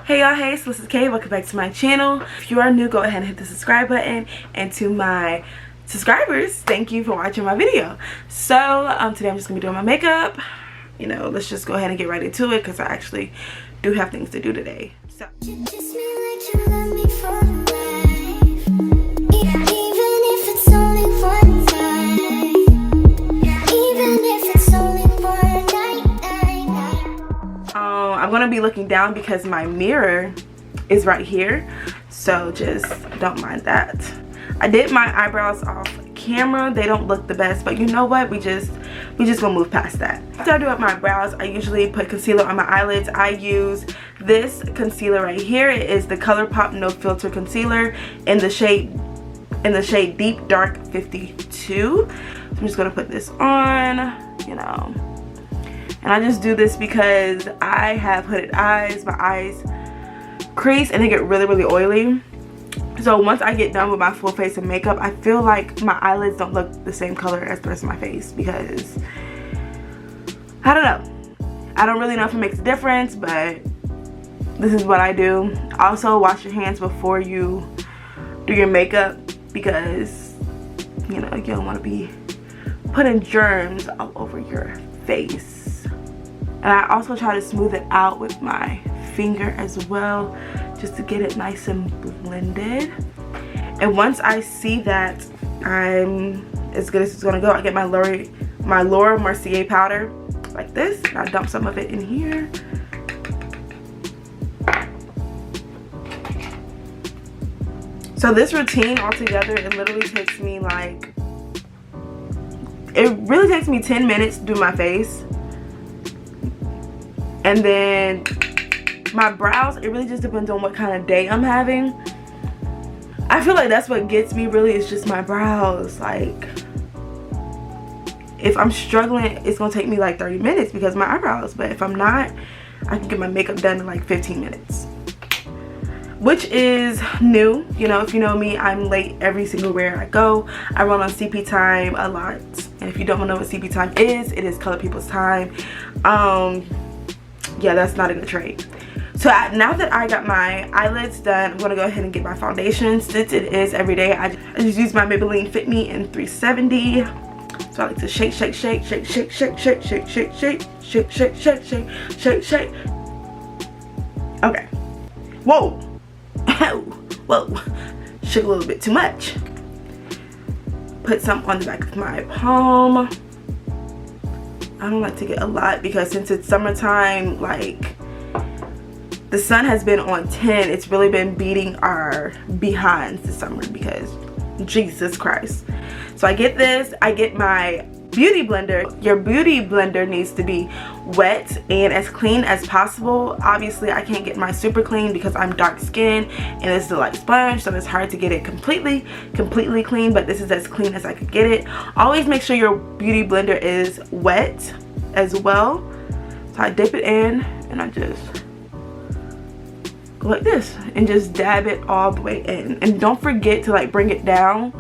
Hey y'all, hey, so this is Kay. Welcome back to my channel. If you are new, go ahead and hit the subscribe button, and to my subscribers, thank you for watching my video. So today I'm just gonna be doing my makeup. You know, let's just go ahead and get right into it because I actually do have things to do today. So I'm gonna be looking down because my mirror is right here, so just don't mind that. I did my eyebrows off camera. They don't look the best, but you know what, we just gonna move past that. After I do up my brows, I usually put concealer on my eyelids. I use this concealer right here. It is the ColourPop No Filter concealer in the shade Deep Dark 52. So I'm just gonna put this on, you know. And I just do this because I have hooded eyes. My eyes crease and they get really oily. So once I get done with my full face of makeup, I feel like my eyelids don't look the same color as the rest of my face because I don't know. I don't really know if it makes a difference, but this is what I do. Also, wash your hands before you do your makeup because, you know, you don't want to be putting germs all over your face. And I also try to smooth it out with my finger as well, just to get it nice and blended. And once I see that I'm as good as it's gonna go, I get my Laura Mercier powder like this, and I dump some of it in here. So this routine altogether, it literally takes me like, it really takes me 10 minutes to do my face. And then my brows, it really just depends on what kind of day I'm having. I feel like that's what gets me really, is just my brows. Like, if I'm struggling, it's gonna take me like 30 minutes because my eyebrows. But if I'm not, I can get my makeup done in like 15 minutes. Which is new. You know, if you know me, I'm late every single where I go. I run on CP time a lot. And if you don't know what CP time is, it is Color People's time. Yeah, that's not in the trade. So now that I got my eyelids done, I'm gonna go ahead and get my foundation. Since it is every day, I just use my Maybelline Fit Me in 370. So I like to shake. Okay. Whoa. Whoa. Shook a little bit too much. Put some on the back of my palm. I don't like to get a lot because since it's summertime, like, the sun has been on 10. It's really been beating our behinds this summer because Jesus Christ. So I get this. I get my beauty blender. Your beauty blender needs to be wet and as clean as possible. Obviously, I can't get mine super clean because I'm dark skinned and this is a light sponge, so it's hard to get it completely clean, but this is as clean as I could get it. Always make sure your beauty blender is wet as well. So I dip it in and I just go like this and just dab it all the way in. And don't forget to like bring it down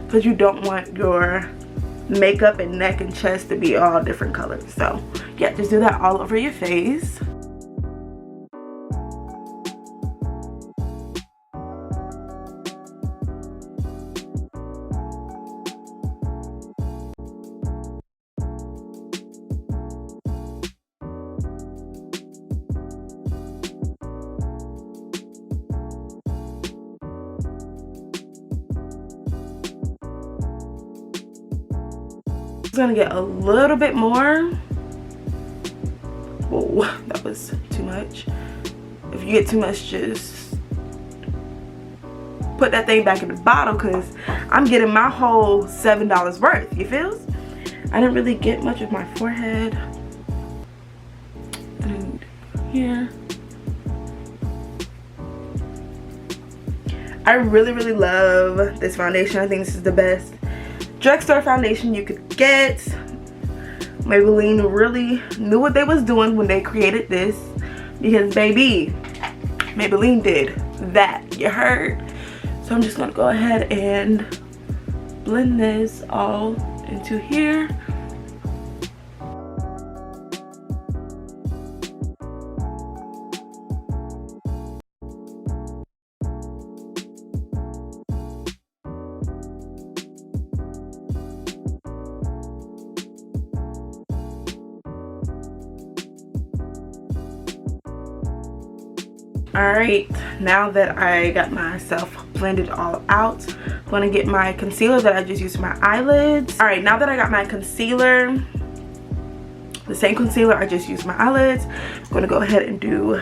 because you don't want your makeup and neck and chest to be all different colors. So yeah, just do that all over your face. Gonna get a little bit more. Whoa, that was too much. If you get too much, just put that thing back in the bottle because I'm getting my whole $7 worth. You feel? I didn't really get much of my forehead. And here. I really love this foundation. I think this is the best drugstore foundation you could get. Maybelline really knew what they was doing when they created this because baby, Maybelline did that, you heard? So I'm just gonna go ahead and blend this all into here. Alright, now that I got myself blended all out, I'm going to get my concealer that I just used for my eyelids. Alright, now that I got my concealer, the same concealer I just used for my eyelids, I'm going to go ahead and do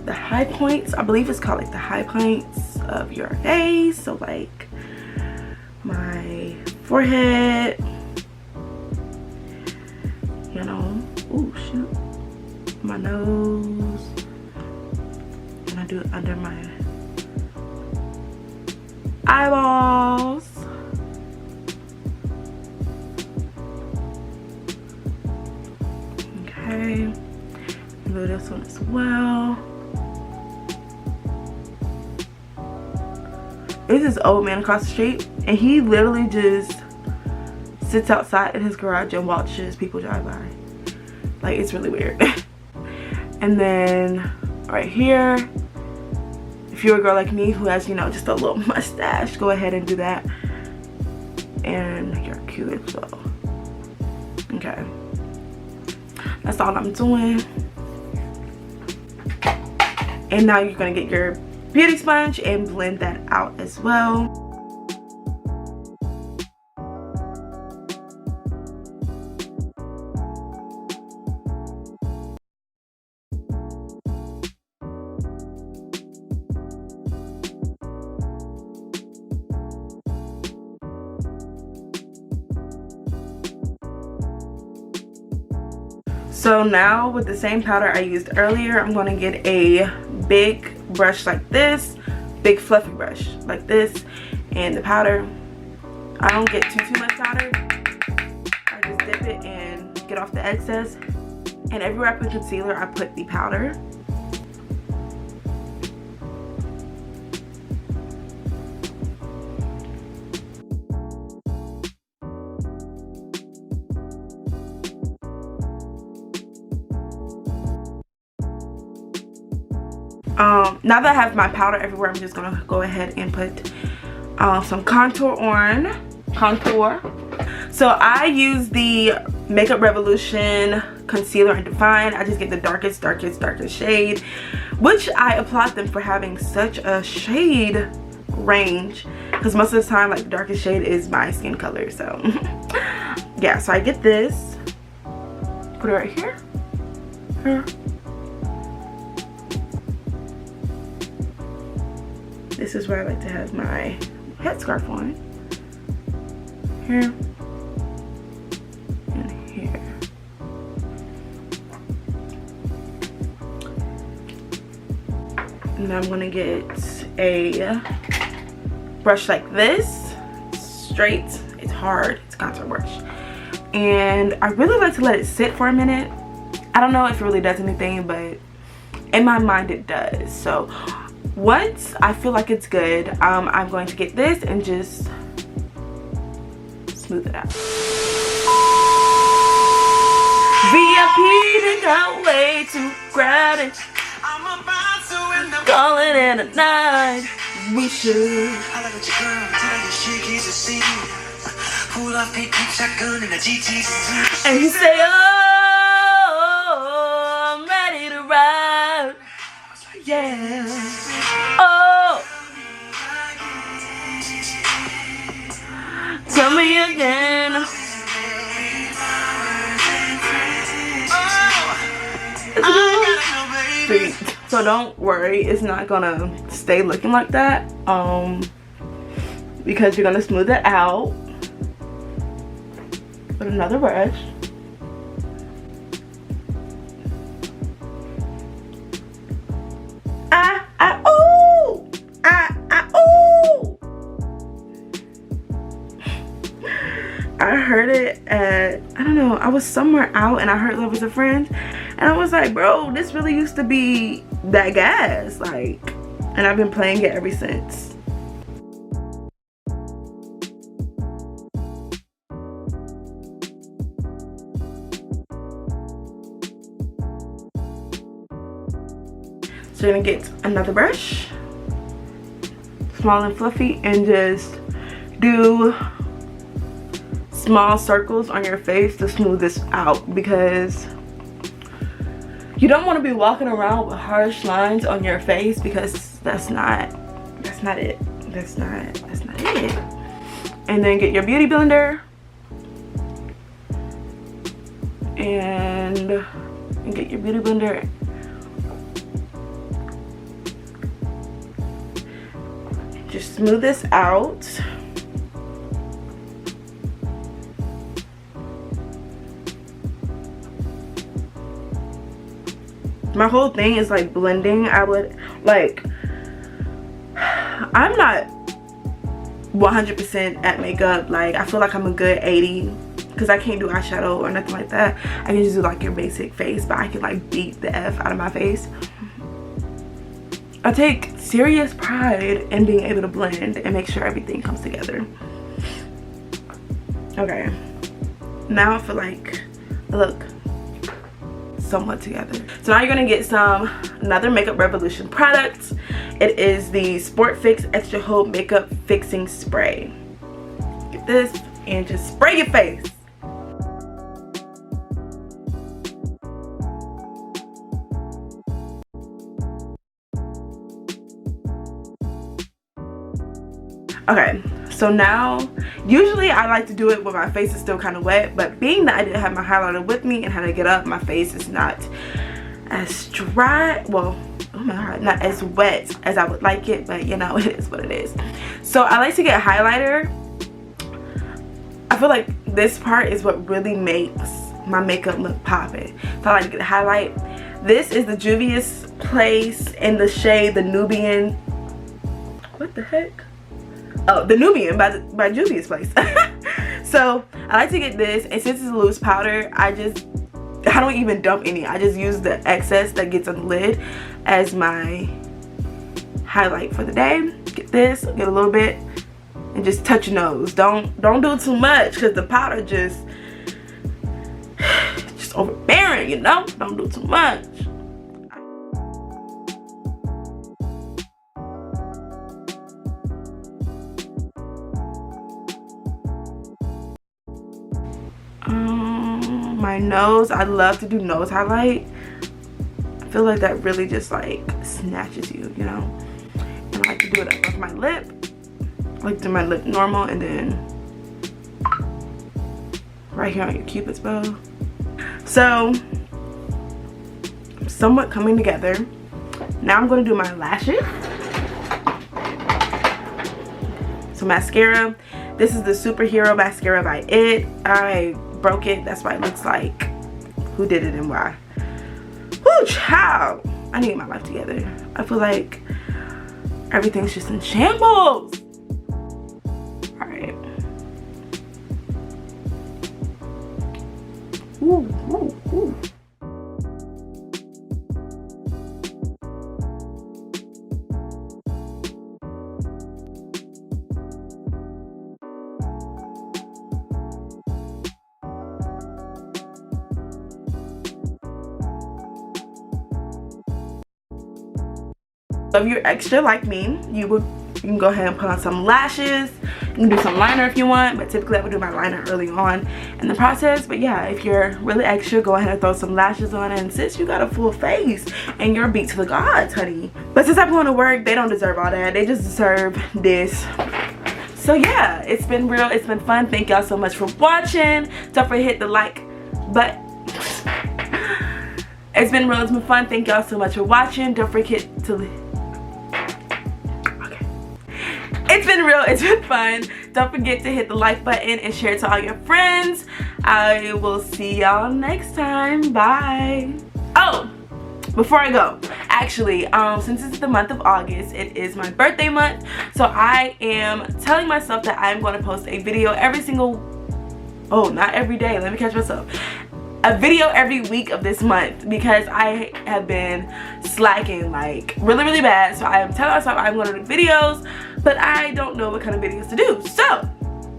the high points. I believe it's called like the high points of your face. So like my forehead, you know, ooh shoot, my nose, and I do it under my eyeballs. Okay, do this one as well. There's this old man across the street, and he literally just sits outside in his garage and watches people drive by. Like, it's really weird. And then right here, if you're a girl like me who has, you know, just a little mustache, go ahead and do that. And you're cute as well. Okay, that's all I'm doing. And now you're gonna get your beauty sponge and blend that out as well. So now with the same powder I used earlier, I'm going to get a big brush like this, big fluffy brush like this, and the powder, I don't get too much powder. I just dip it and get off the excess, and everywhere I put concealer I put the powder. Now that I have my powder everywhere, I'm just gonna go ahead and put some contour on. So I use the Makeup Revolution concealer and define. I just get the darkest shade, which I applaud them for having such a shade range, because most of the time like the darkest shade is my skin color. So yeah, so I get this, put it right here. This is where I like to have my headscarf on. Here and here. And I'm gonna get a brush like this, straight. It's hard, it's a contour brush. And I really like to let it sit for a minute. I don't know if it really does anything, but in my mind it does. So once I feel like it's good, I'm going to get this and just smooth it out. VIP to go way too crowded. I'm about to end up calling in a night. We should. I like what your girl, tell you she keeps a scene. Pull off a peep shotgun in a GT. And you say, oh, I'm ready to ride. Yeah. Oh, tell me again. Oh. So don't worry, it's not gonna stay looking like that. Because you're gonna smooth it out with another brush. I heard it at, I don't know, I was somewhere out and I heard Love Is a Friend, and I was like, bro, this really used to be that gas, like, and I've been playing it ever since. So you're gonna get another brush, small and fluffy, and just do small circles on your face to smooth this out, because You don't want to be walking around with harsh lines on your face because that's not it. That's not it. And then get your beauty blender and get your beauty blender just smooth this out. My whole thing is like blending. I'm not 100% at makeup. Like, I feel like I'm a good 80 because I can't do eyeshadow or nothing like that. I can just do like your basic face, but I can like beat the F out of my face. I take serious pride in being able to blend and make sure everything comes together. Okay, now I feel like I look somewhat together. So now you're gonna get another Makeup Revolution product. It is the Sport Fix Extra Hold Makeup Fixing Spray. Get this and just spray your face. Okay, so now usually I like to do it when my face is still kind of wet, but being that I didn't have my highlighter with me and had to get up, my face is not as dry, well, oh my god, not as wet as I would like it, but you know, it is what it is. So I like to get highlighter. I feel like this part is what really makes my makeup look popping. So I like to get a highlight. This is the Juvias Place in the shade the Nubian. What the heck? Oh, the Nubian by Juvia's Place. So I like to get this, and since it's a loose powder, I don't even dump any. I just use the excess that gets on the lid as my highlight for the day. Get this, get a little bit, and just touch your nose. Don't do too much because the powder just overbearing, you know. Don't do too much. My nose, I love to do nose highlight. I feel like that really just like snatches you, you know. And I like to do it above my lip. I like to do my lip normal, and then right here on your cupid's bow. So I'm somewhat coming together. Now I'm going to do my lashes. So mascara, this is the Superhero Mascara by It. I broke it, that's why it looks like who did it and why. Whoo, child, I need to get my life together. I feel like everything's just in shambles. All right. Ooh, ooh, ooh. So if you're extra like me, you can go ahead and put on some lashes. You can do some liner if you want, but typically I would do my liner early on in the process. But yeah, if you're really extra, go ahead and throw some lashes on. And since you got a full face and you're beat to the gods, honey. But since I'm going to work, they don't deserve all that. They just deserve this. So yeah, it's been real. It's been fun. Thank y'all so much for watching. Don't forget to hit the like button. It's been real. It's been fun. Thank y'all so much for watching. Don't forget to... It's been real, it's been fun. Don't forget to hit the like button and share it to all your friends. I will see y'all next time. Bye. Oh, before I go, actually, since it's the month of August, it is my birthday month. So I am telling myself that I'm going to post a video every single, oh, not every day, let me catch myself. A video every week of this month because I have been slacking like really bad. So I am telling myself I'm going to do videos, but I don't know what kind of videos to do. So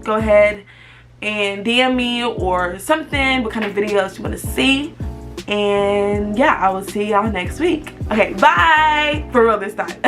go ahead and DM me or something, what kind of videos you want to see. And yeah, I will see y'all next week. Okay, bye. For real this time.